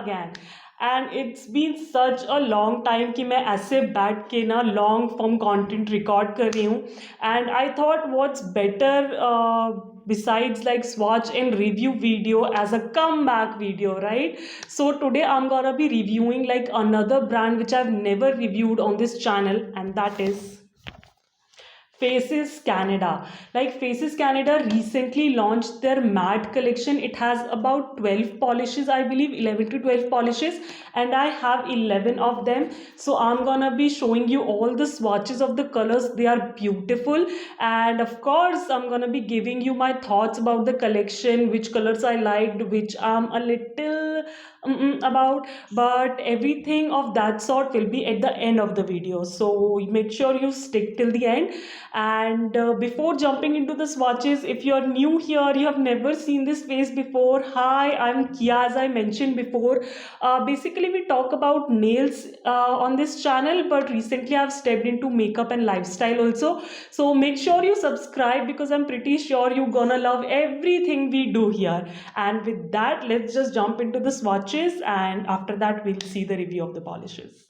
again. And it's been such a long time कि मैं ऐसे बैठ के ना long form content record कर रही हूँ. And I thought what's better besides like swatch and review video as a comeback video, right? So today I'm gonna be reviewing like another brand which I've never reviewed on this channel, and that is Faces Canada. Like Faces Canada recently launched their matte collection. It has about 12 polishes, I believe, 11 to 12 polishes, and I have 11 of them. So I'm gonna be showing you all the swatches of the colors. They are beautiful, and of course, I'm gonna be giving you my thoughts about the collection, which colors I liked, which I'm a little about, but everything of that sort will be at the end of the video, so make sure you stick till the end. And before jumping into the swatches, if you're new here, you have never seen this face before, hi, I'm Kia. As I mentioned before, basically we talk about nails on this channel, but recently I've stepped into makeup and lifestyle also, so make sure you subscribe because I'm pretty sure you're gonna love everything we do here. And with that, let's just jump into the swatches, and after that we'll see the review of the polishes.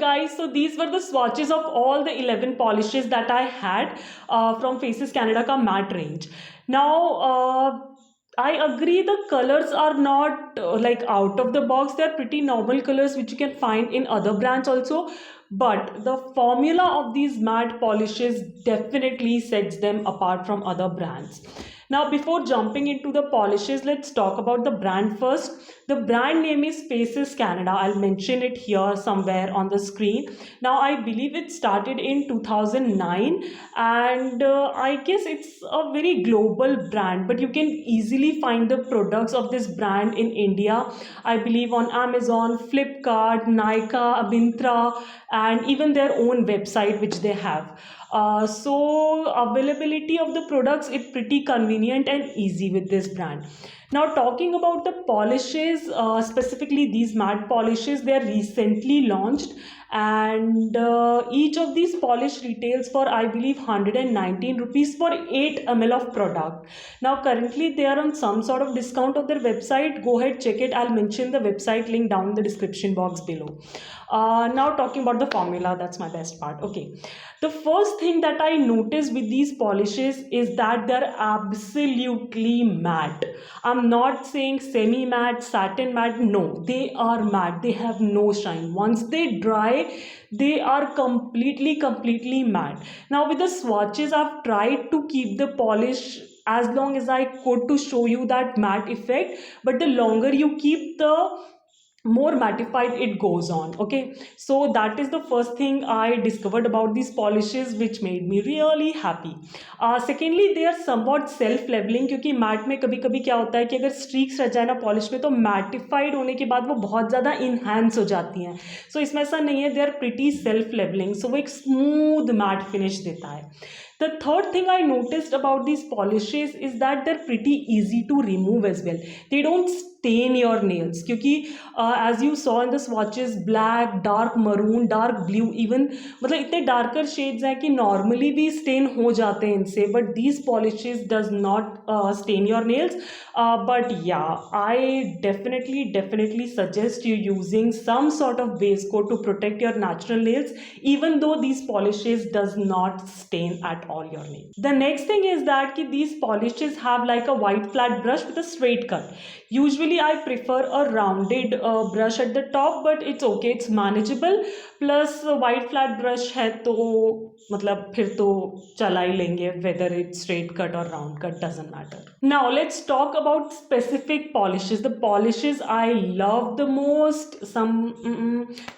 guys, so these were the swatches of all the 11 polishes that I had from Faces Canada ka matte range. Now, I agree the colors are not like out of the box. They're pretty normal colors which you can find in other brands also. But the formula of these matte polishes definitely sets them apart from other brands. Now, before jumping into the polishes, let's talk about the brand first. The brand name is Faces Canada. I'll mention it here somewhere on the screen. Now, I believe it started in 2009, and I guess it's a very global brand, but you can easily find the products of this brand in India. I believe on Amazon, Flipkart, Nykaa, Myntra, and even their own website which they have. So availability of the products is pretty convenient and easy with this brand. Now talking about the polishes, specifically these matte polishes, they are recently launched, and each of these polish retails for I believe 119 rupees for 8 ml of product. Now currently they are on some sort of discount of their website. Go ahead, check it. I'll mention the website link down in the description box below. Now talking about the formula, that's my best part. Okay, the first thing that I noticed with these polishes is that they're absolutely matte. I'm not saying semi matte, satin matte. No, they are matte. They have no shine. Once they dry, they are completely matte. Now with the swatches, I've tried to keep the polish as long as I could to show you that matte effect, but the longer you keep, the more mattified it goes on. Okay, so that is the first thing I discovered about these polishes which made me really happy. Secondly, they are somewhat self leveling, क्योंकि mat में कभी कभी क्या होता है कि अगर streaks रह जाए ना पॉलिश में तो मैटिफाइड होने के बाद वो बहुत ज़्यादा इन्हांस हो जाती हैं. सो इसमें ऐसा नहीं है, they are pretty self levelling, so वो एक स्मूथ मैट फिनिश देता है. The third thing I noticed about these polishes is that they're pretty easy to remove as well. They don't stain your nails, क्योंकि as you saw in the swatches, black, dark maroon, dark blue, even मतलब इतने darker shades हैं कि normally भी stain हो जाते हैं इनसे, but these polishes does not stain your nails. But yeah, I definitely suggest you using some sort of base coat to protect your natural nails, even though these polishes does not stain at all your nails. The next thing is that ki these polishes have like a white flat brush with a straight cut. Usually I prefer a rounded brush at the top, but it's okay, it's manageable. Plus white flat brush है तो मतलब फिर तो चला ही लेंगे, whether it's straight cut or round cut doesn't matter. Now let's talk about specific polishes, the polishes I love the most,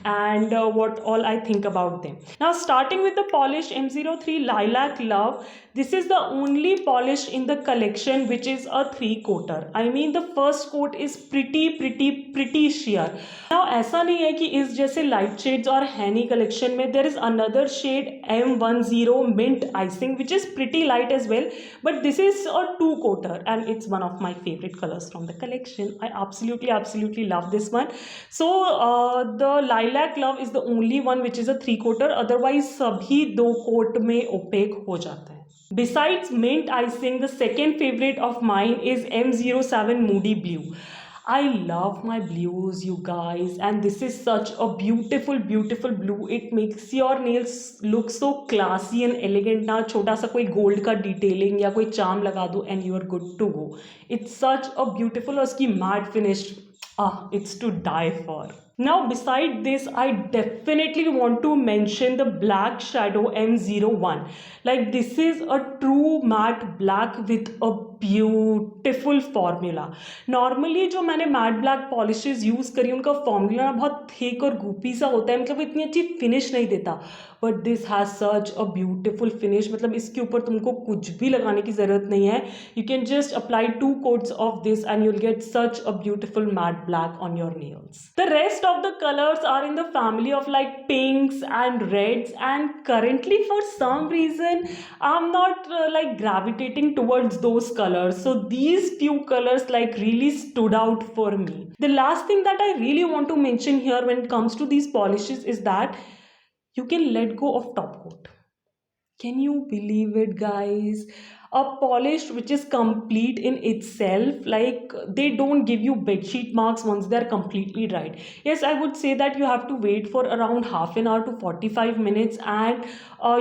and what all I think about them. Now starting with the polish M03 Lilac Love, this is the only polish in the collection which is a 3-coater. I mean the first coat is pretty sheer. Now ऐसा नहीं है कि इस जैसे light shades और Henny collection में there is another shade M10 Mint Icing which is pretty light as well, but this is a 2-coater and it's one of my favorite colors from the collection. I absolutely love this one. So the Lilac Love is the only one which is a 3-coater, otherwise सभी 2 coat में opaque हो जाता है. Besides Mint Icing, the second favorite of mine is M07 Moody Blue. I love my blues, you guys, and this is such a beautiful blue. It makes your nails look so classy and elegant. ना छोटा सा कोई gold का detailing या कोई charm लगा दो and you are good to go. It's such a beautiful और उसकी matte finish, it's to die for. Now beside this, I definitely want to mention the Black Shadow M01. Like this is a true matte black with a beautiful formula. Normally जो मैंने matte black polishes use करी उनका formula बहुत thick और गुपी सा होता है, मतलब इतनी अच्छी फिनिश नहीं देता, but this has such a beautiful finish. मतलब इसके ऊपर तुमको कुछ भी लगाने की ज़रूरत नहीं है. You can just apply 2 coats of this and you'll get such a beautiful matte black on your nails. The rest of the colors are in the family of like pinks and reds, and currently for some reason I'm not like gravitating towards those colors, so these few colors like really stood out for me. The last thing that I really want to mention here when it comes to these polishes is that you can let go of top coat. Can you believe it, guys? a polish which is complete in itself, like they don't give you bedsheet marks once they're completely dried. Yes, I would say that you have to wait for around half an hour to 45 minutes and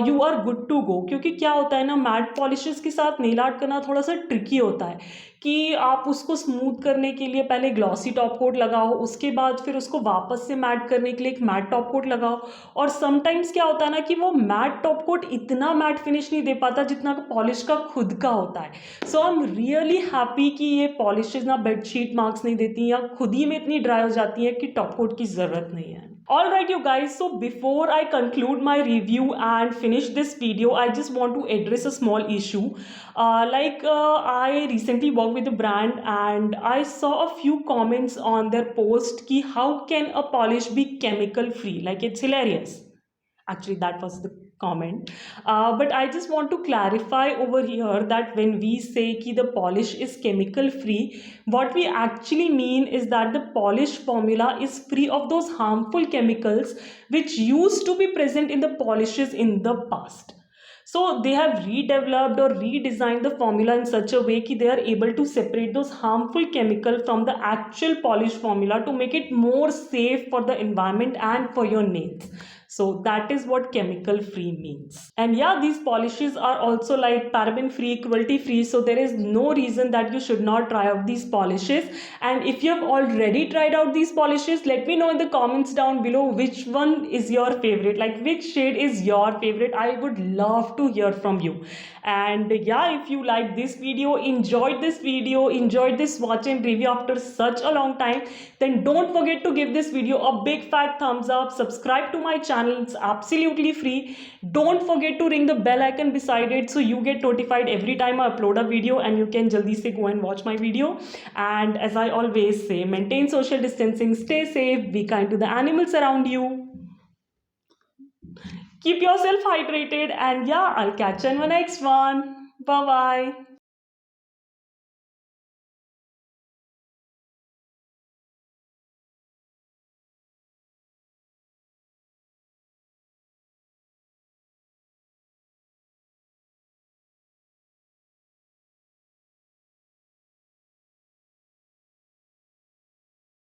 you are good to go. क्योंकि क्या होता है ना, mat polishes के साथ nail art करना थोड़ा सा ट्रिकी होता है कि आप उसको स्मूथ करने के लिए पहले ग्लॉसी टॉप कोट लगाओ, उसके बाद फिर उसको वापस से मैट करने के लिए एक मैट टॉप कोट लगाओ, और समटाइम्स क्या होता है ना कि वो मैट टॉप कोट इतना मैट फिनिश नहीं दे पाता जितना पॉलिश का खुद का होता है. सो आई एम रियली हैप्पी कि ये पॉलिशेज ना बेडशीट मार्क्स नहीं देती या खुद ही में इतनी ड्राई हो जाती है कि टॉप कोट की ज़रूरत नहीं है. Alright you guys, so before I conclude my review and finish this video, I just want to address a small issue. I recently worked with a brand and I saw a few comments on their post ki how can a polish be chemical free? Like, it's hilarious. Actually, that was the comment. But I just want to clarify over here that when we say ki the polish is chemical free, what we actually mean is that the polish formula is free of those harmful chemicals which used to be present in the polishes in the past. So they have redeveloped or redesigned the formula in such a way that they are able to separate those harmful chemicals from the actual polish formula to make it more safe for the environment and for your nails. So that is what chemical free means. And yeah, these polishes are also like paraben free, cruelty free. So there is no reason that you should not try out these polishes. And if you have already tried out these polishes, let me know in the comments down below which one is your favorite, like which shade is your favorite. I would love to hear from you. And yeah, if you like this video, enjoyed this watch and review after such a long time, then don't forget to give this video a big fat thumbs up. Subscribe to my channel, it's absolutely free. Don't forget to ring the bell icon beside it so you get notified every time I upload a video and you can jaldi se go and watch my video. And as I always say, maintain social distancing, stay safe, be kind to the animals around you. Keep yourself hydrated, and yeah, I'll catch you in my next one. Bye bye.